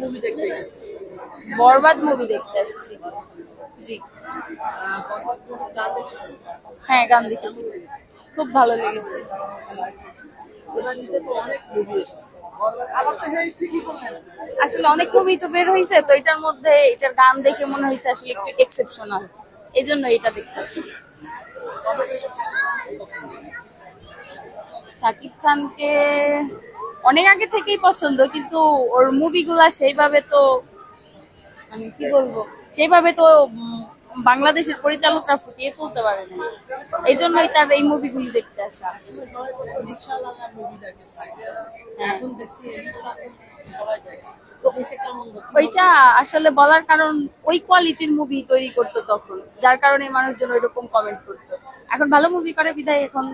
Movie দেখতে বরবাদ movie দেখতে আসছি। জি হ্যাঁ, গান দেখেছি, খুব ভালো লেগেছে। আসলে অনেক মুভি তো বের হয়েছে, তো এটার মধ্যে এটার গান দেখে মনে হয়েছে আসলে একটু এক্সেপশনাল, এই জন্য এটা দেখতে আসি। শাকিব খানকে অনেক আগে থেকেই পছন্দ, কিন্তু ওর মুভিগুলা সেইভাবে তো মানে কি বলবো, সেইভাবে তো বাংলাদেশের পরিচালকরা ফুটিয়ে তুলতে পারে না, এই জন্যই তার এই মুভিগুলি দেখতে আসা। ওইটা আসলে বলার কারণ ওই কোয়ালিটির মুভি তৈরি করতো তখন, যার কারণে মানুষজন ওইরকম কমেন্ট করতো। এখন ভালো মুভি করে বিধায় এখন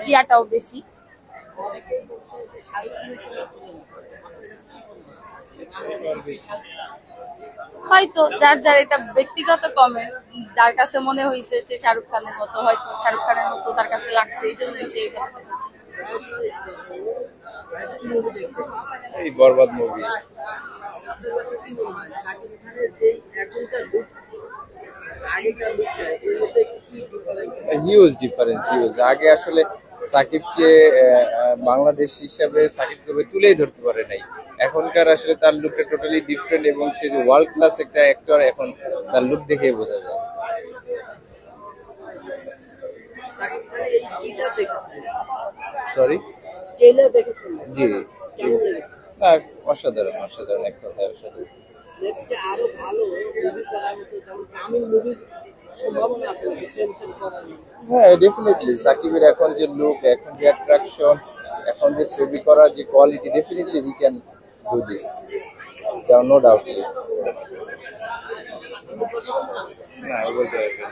ইয়াটাও বেশি। হয়তো যার যার এটা ব্যক্তিগত কমেন্ট, যার কাছে মনে হয়েছে সে শাহরুখ খানের মতো, হয়তো শাহরুখ খানের মতো তার কাছে লাগছে, এই জন্যই সে এই কথা বলছে। এই বরবাদ মুভি হিউজ ডিফারেন্স, হিউজ। আগে আসলে সাকিবকে বাংলাদেশ হিসাবে সাকিবকে তুলেই ধরতে পারে নাই। এখনকার আসলে তার লুকটা টোটালি ডিফারেন্ট, এবং সে যে ওয়ার্ল্ড ক্লাস একটা অ্যাক্টর, এখন তার লুক দেখেই বোঝা যায়। সরি, জি না, অসাধারণ, অসাধারণ, এক কথায় অসাধারণ। আরো ভালো মুভি করার মতো, যেমন তামিল মুভি সম্ভাবনা আছে সেম সেম করার। হ্যাঁ, ডেফিনেটলি সাকিবের এখন যে লুক, এখন যে অ্যাট্রাকশন, এখন যে ছবি করার যে quality, definitely he can do this, no doubt. না, বলতে পারবেন।